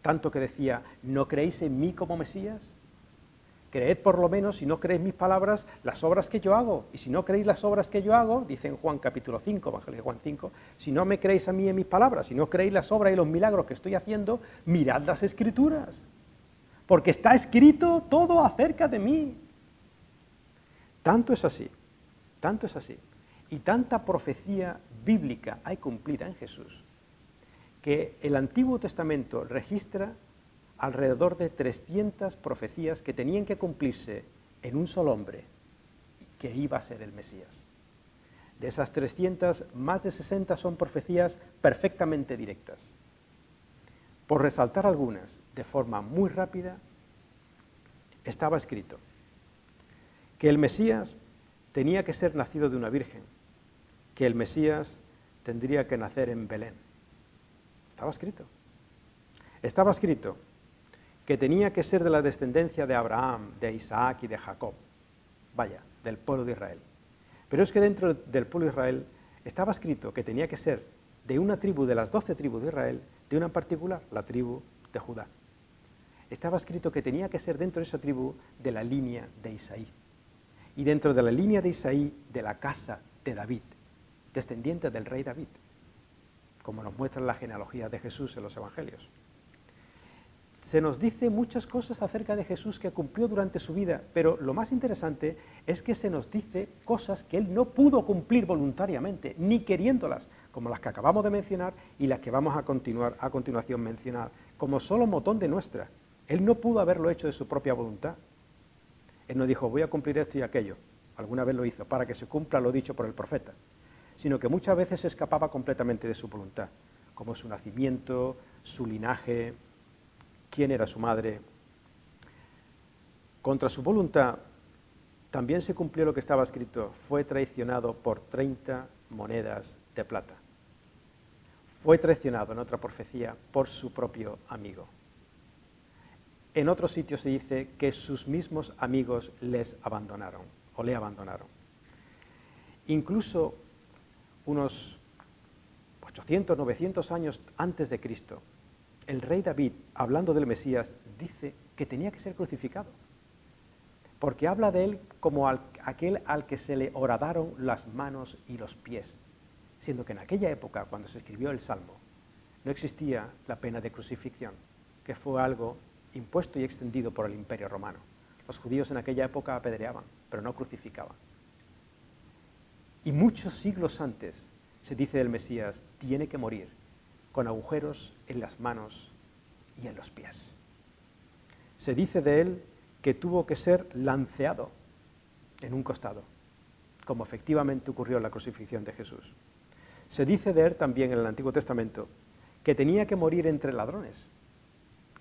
Tanto que decía, ¿no creéis en mí como Mesías? Creed por lo menos, si no creéis mis palabras, las obras que yo hago. Y si no creéis las obras que yo hago, dice en Juan capítulo 5, Evangelio de Juan 5, si no me creéis a mí en mis palabras, si no creéis las obras y los milagros que estoy haciendo, mirad las Escrituras. Porque está escrito todo acerca de mí. Tanto es así, y tanta profecía bíblica hay cumplida en Jesús, que el Antiguo Testamento registra alrededor de 300 profecías que tenían que cumplirse en un solo hombre, que iba a ser el Mesías. De esas 300, más de 60 son profecías perfectamente directas. Por resaltar algunas, de forma muy rápida, estaba escrito que el Mesías tenía que ser nacido de una virgen, que el Mesías tendría que nacer en Belén. Estaba escrito. Estaba escrito que tenía que ser de la descendencia de Abraham, de Isaac y de Jacob. Vaya, del pueblo de Israel. Pero es que dentro del pueblo de Israel estaba escrito que tenía que ser de una tribu de las 12 tribus de Israel, de una en particular, la tribu de Judá. Estaba escrito que tenía que ser dentro de esa tribu de la línea de Isaí. Y dentro de la línea de Isaí, de la casa de David, descendiente del rey David, como nos muestra la genealogía de Jesús en los Evangelios. Se nos dice muchas cosas acerca de Jesús que cumplió durante su vida, pero lo más interesante es que se nos dice cosas que él no pudo cumplir voluntariamente, ni queriéndolas, como las que acabamos de mencionar y las que vamos a continuación mencionar, como solo motón de nuestra. Él no pudo haberlo hecho de su propia voluntad. Él no dijo, voy a cumplir esto y aquello, alguna vez lo hizo, para que se cumpla lo dicho por el profeta, sino que muchas veces se escapaba completamente de su voluntad, como su nacimiento, su linaje, quién era su madre. Contra su voluntad también se cumplió lo que estaba escrito, fue traicionado por 30 monedas de plata. Fue traicionado en otra profecía por su propio amigo. En otro sitio se dice que sus mismos amigos les abandonaron, o le abandonaron. Incluso unos 800, 900 años antes de Cristo, el rey David, hablando del Mesías, dice que tenía que ser crucificado, porque habla de él como aquel al que se le horadaron las manos y los pies, siendo que en aquella época, cuando se escribió el Salmo, no existía la pena de crucifixión, que fue algo impuesto y extendido por el Imperio Romano. Los judíos en aquella época apedreaban, pero no crucificaban. Y muchos siglos antes se dice del Mesías, tiene que morir con agujeros en las manos y en los pies. Se dice de él que tuvo que ser lanceado en un costado, como efectivamente ocurrió en la crucifixión de Jesús. Se dice de él también en el Antiguo Testamento que tenía que morir entre ladrones,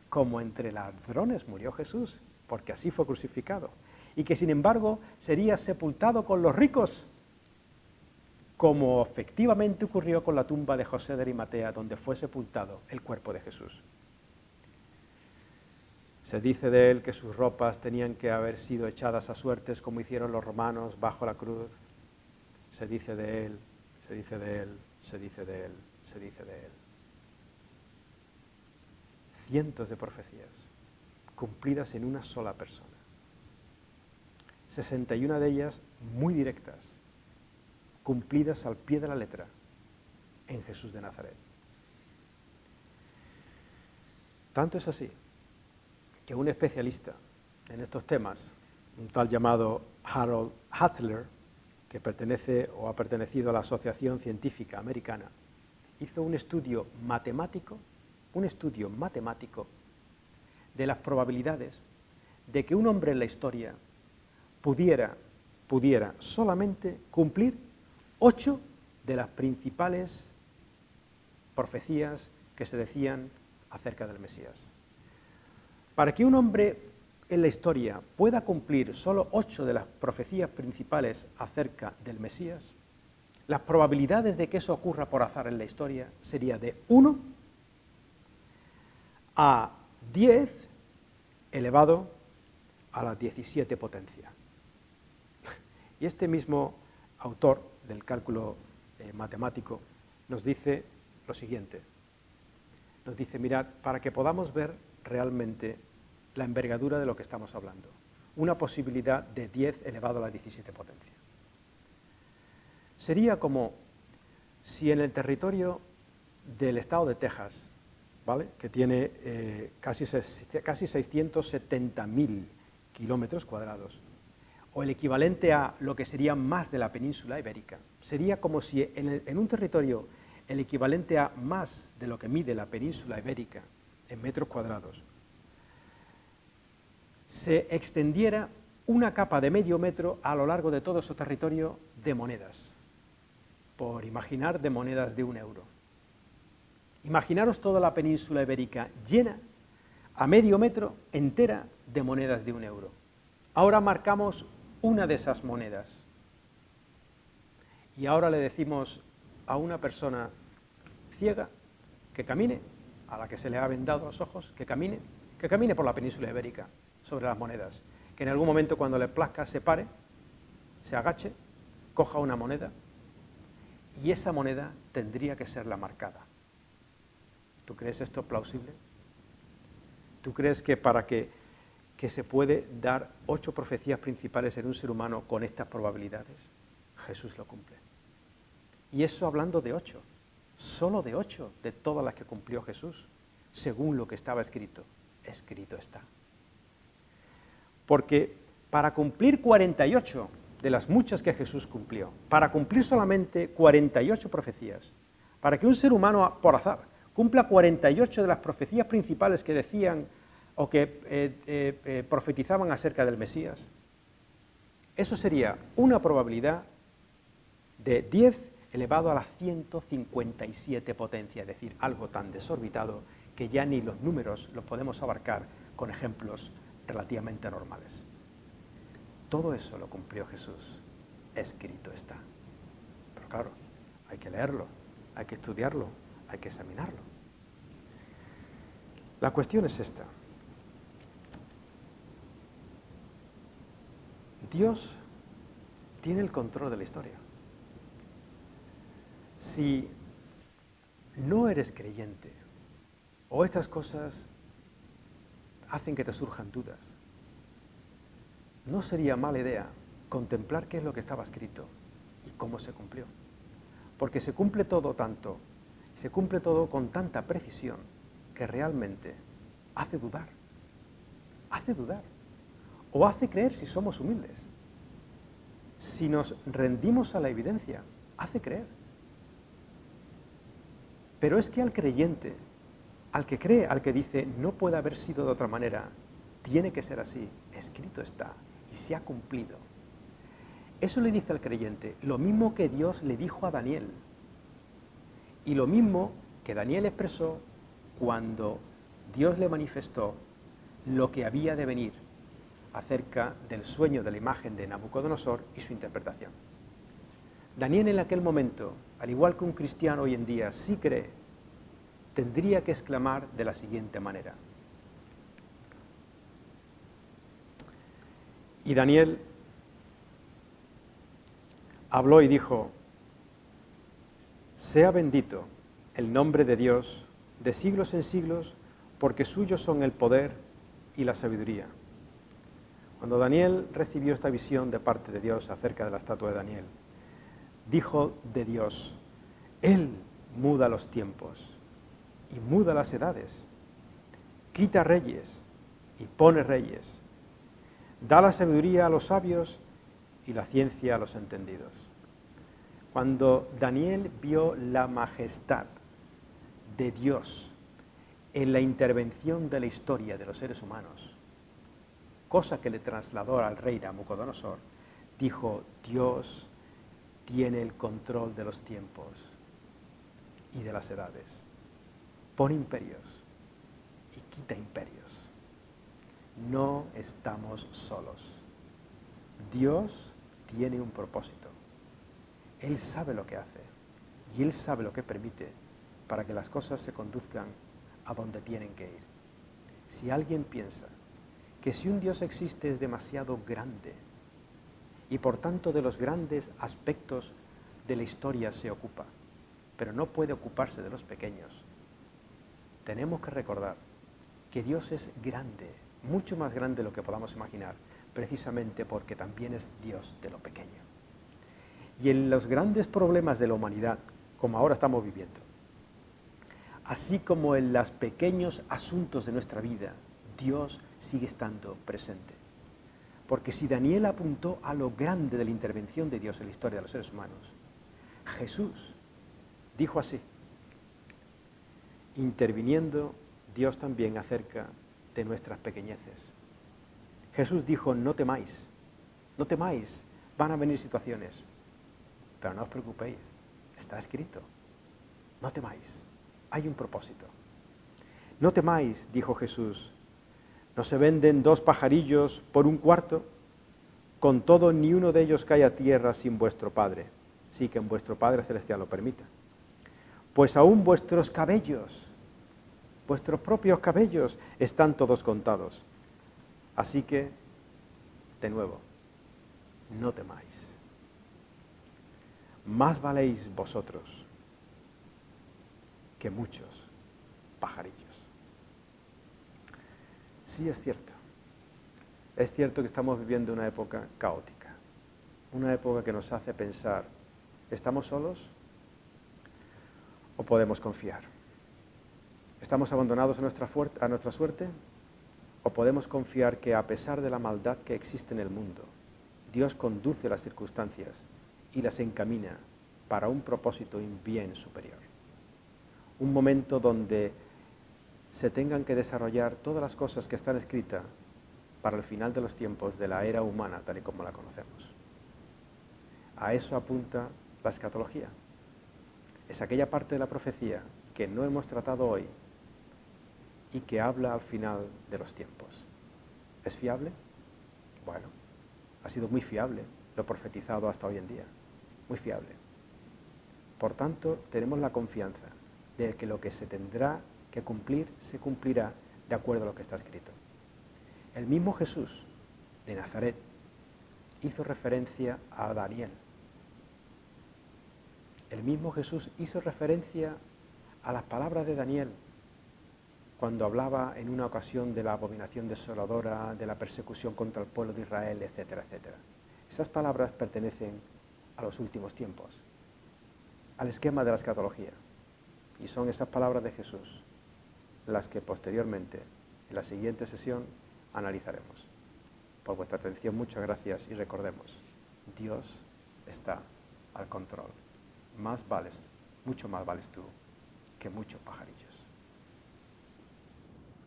como entre ladrones murió Jesús, porque así fue crucificado, y que sin embargo sería sepultado con los ricos, como efectivamente ocurrió con la tumba de José de Arimatea, donde fue sepultado el cuerpo de Jesús. Se dice de él que sus ropas tenían que haber sido echadas a suertes, como hicieron los romanos bajo la cruz. Se dice de él, se dice de él, se dice de él, se dice de él. Cientos de profecías cumplidas en una sola persona. 61 de ellas muy directas, cumplidas al pie de la letra en Jesús de Nazaret. Tanto es así que un especialista en estos temas, un tal llamado Harold Hatzler, que pertenece o ha pertenecido a la Asociación Científica Americana, hizo un estudio matemático de las probabilidades de que un hombre en la historia pudiera solamente cumplir 8 de las principales profecías que se decían acerca del Mesías. Para que un hombre en la historia pueda cumplir solo 8 de las profecías principales acerca del Mesías, las probabilidades de que eso ocurra por azar en la historia sería de 1 a 10 elevado a la 17 potencia. Y este mismo autor del cálculo matemático nos dice lo siguiente. Nos dice, mirad, para que podamos ver realmente la envergadura de lo que estamos hablando, una posibilidad de 10 elevado a la 17 potencia. Sería como si en el territorio del estado de Texas, ¿vale?, que tiene casi 670.000 kilómetros cuadrados, o el equivalente a lo que sería más de la península ibérica, sería como si en un territorio el equivalente a más de lo que mide la península ibérica en metros cuadrados, se extendiera una capa de medio metro a lo largo de todo su territorio de monedas, por imaginar de monedas de 1 euro. Imaginaros toda la península ibérica llena, a medio metro, entera de monedas de 1 euro. Ahora marcamos una de esas monedas. Y ahora le decimos a una persona ciega que camine, a la que se le ha vendado los ojos, que camine por la península ibérica sobre las monedas. Que en algún momento, cuando le plazca, se pare, se agache, coja una moneda, y esa moneda tendría que ser la marcada. ¿Tú crees esto plausible? ¿Tú crees que para que se puede dar 8 profecías principales en un ser humano con estas probabilidades? Jesús lo cumple. Y eso hablando de 8, solo de 8 de todas las que cumplió Jesús, según lo que estaba escrito. Escrito está. Porque para cumplir 48 de las muchas que Jesús cumplió, para cumplir solamente 48 profecías, Para que un ser humano, por azar, cumpla 48 de las profecías principales que decían o que profetizaban acerca del Mesías, eso sería una probabilidad de 10 elevado a la 157 potencia, es decir, algo tan desorbitado que ya ni los números los podemos abarcar con ejemplos relativamente normales. Todo eso lo cumplió Jesús, escrito está. Pero claro, hay que leerlo, hay que estudiarlo, hay que examinarlo. La cuestión es esta. Dios tiene el control de la historia. Si no eres creyente o estas cosas hacen que te surjan dudas, no sería mala idea contemplar qué es lo que estaba escrito y cómo se cumplió. Porque se cumple todo con tanta precisión que realmente hace dudar. O hace creer si somos humildes. Si nos rendimos a la evidencia, hace creer. Pero es que al creyente, al que cree, al que dice, no puede haber sido de otra manera, tiene que ser así, escrito está, y se ha cumplido. Eso le dice al creyente, lo mismo que Dios le dijo a Daniel, y lo mismo que Daniel expresó cuando Dios le manifestó lo que había de venir acerca del sueño de la imagen de Nabucodonosor y su interpretación. Daniel en aquel momento, al igual que un cristiano hoy en día, sí cree, tendría que exclamar de la siguiente manera. Y Daniel habló y dijo, sea bendito el nombre de Dios de siglos en siglos, porque suyos son el poder y la sabiduría. Cuando Daniel recibió esta visión de parte de Dios acerca de la estatua de Daniel, dijo de Dios, Él muda los tiempos y muda las edades, quita reyes y pone reyes, da la sabiduría a los sabios y la ciencia a los entendidos. Cuando Daniel vio la majestad de Dios en la intervención de la historia de los seres humanos, cosa que le trasladó al rey Nabucodonosor, dijo, Dios tiene el control de los tiempos y de las edades. Pone imperios y quita imperios. No estamos solos. Dios tiene un propósito. Él sabe lo que hace y Él sabe lo que permite para que las cosas se conduzcan a donde tienen que ir. Si alguien piensa que si un Dios existe es demasiado grande y por tanto de los grandes aspectos de la historia se ocupa, pero no puede ocuparse de los pequeños, tenemos que recordar que Dios es grande, mucho más grande de lo que podamos imaginar, precisamente porque también es Dios de lo pequeño. Y en los grandes problemas de la humanidad, como ahora estamos viviendo, así como en los pequeños asuntos de nuestra vida, Dios sigue estando presente. Porque si Daniel apuntó a lo grande de la intervención de Dios en la historia de los seres humanos, Jesús dijo así, interviniendo Dios también acerca de nuestras pequeñeces. Jesús dijo, no temáis, van a venir situaciones, pero no os preocupéis, está escrito, no temáis, hay un propósito. No temáis, dijo Jesús, ¿no se venden 2 pajarillos por 1 cuarto? Con todo, ni uno de ellos cae a tierra sin vuestro Padre, sí que en vuestro Padre Celestial lo permita. Pues aún vuestros cabellos, vuestros propios cabellos, están todos contados. Así que, de nuevo, no temáis. Más valéis vosotros que muchos pajarillos. Sí, es cierto. Es cierto que estamos viviendo una época caótica, una época que nos hace pensar, ¿estamos solos o podemos confiar? ¿Estamos abandonados a nuestra suerte o podemos confiar que a pesar de la maldad que existe en el mundo, Dios conduce las circunstancias y las encamina para un propósito y un bien superior? un momento donde se tengan que desarrollar todas las cosas que están escritas para el final de los tiempos de la era humana, tal y como la conocemos. A eso apunta la escatología. Es aquella parte de la profecía que no hemos tratado hoy y que habla al final de los tiempos. ¿Es fiable? Bueno, ha sido muy fiable lo profetizado hasta hoy en día, muy fiable. Por tanto, tenemos la confianza de que lo que se tendrá que cumplir, se cumplirá de acuerdo a lo que está escrito. El mismo Jesús de Nazaret hizo referencia a Daniel. El mismo Jesús hizo referencia a las palabras de Daniel cuando hablaba en una ocasión de la abominación desoladora, de la persecución contra el pueblo de Israel, etcétera, etcétera. Esas palabras pertenecen a los últimos tiempos, al esquema de la escatología, y son esas palabras de Jesús las que posteriormente, en la siguiente sesión, analizaremos. Por vuestra atención, muchas gracias y recordemos, Dios está al control. Mucho más vales tú que muchos pajarillos.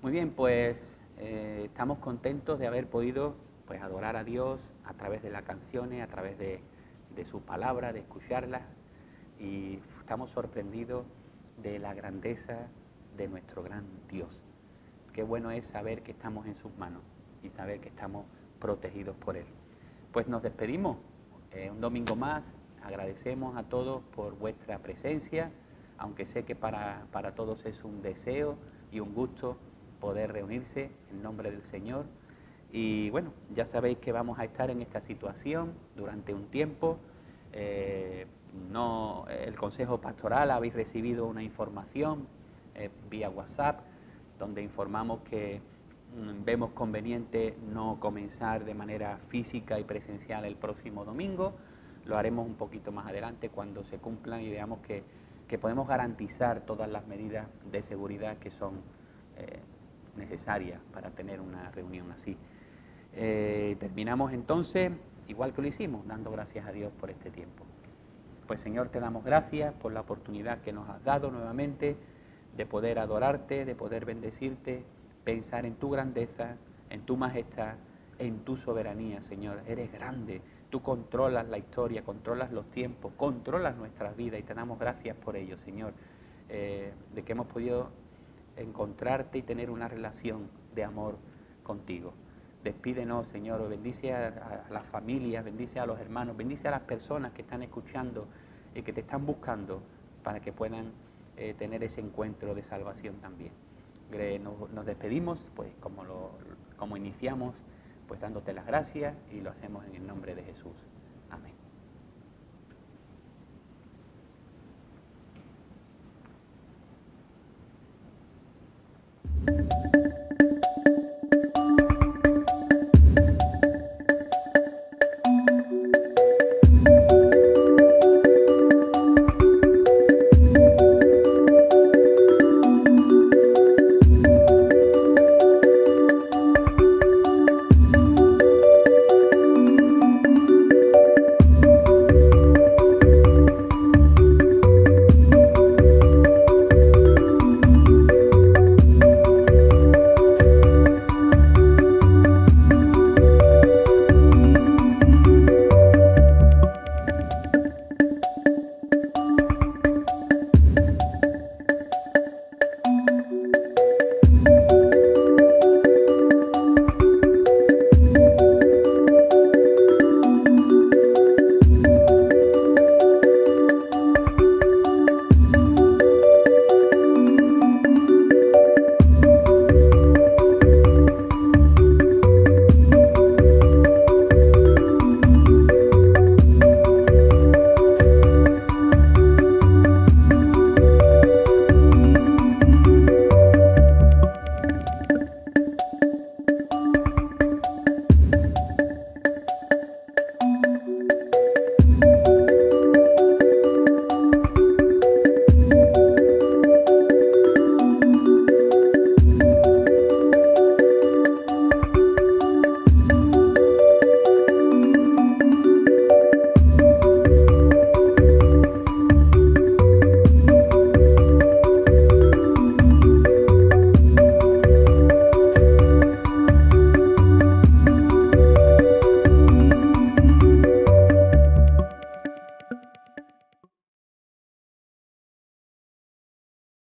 Muy bien, pues estamos contentos de haber podido pues adorar a Dios a través de las canciones, a través de su palabra, de escucharlas, y estamos sorprendidos de la grandeza de nuestro gran Dios. Qué bueno es saber que estamos en sus manos y saber que estamos protegidos por Él. Pues nos despedimos, un domingo más, agradecemos a todos por vuestra presencia, aunque sé que para todos es un deseo y un gusto poder reunirse en nombre del Señor. Y bueno, ya sabéis que vamos a estar en esta situación durante un tiempo. El Consejo Pastoral habéis recibido una información vía WhatsApp, donde informamos que vemos conveniente no comenzar de manera física y presencial el próximo domingo. Lo haremos un poquito más adelante cuando se cumplan y veamos que podemos garantizar todas las medidas de seguridad que son necesarias para tener una reunión así. Terminamos entonces, igual que lo hicimos, dando gracias a Dios por este tiempo. Pues Señor, te damos gracias por la oportunidad que nos has dado nuevamente de poder adorarte, de poder bendecirte, pensar en tu grandeza, en tu majestad, en tu soberanía, Señor. Eres grande, tú controlas la historia, controlas los tiempos, controlas nuestras vidas y te damos gracias por ello, Señor, de que hemos podido encontrarte y tener una relación de amor contigo. Despídenos, Señor, bendice a las familias, bendice a los hermanos, bendice a las personas que están escuchando y que te están buscando para que puedan tener ese encuentro de salvación también. Nos despedimos, pues como iniciamos, pues dándote las gracias, y lo hacemos en el nombre de Jesús.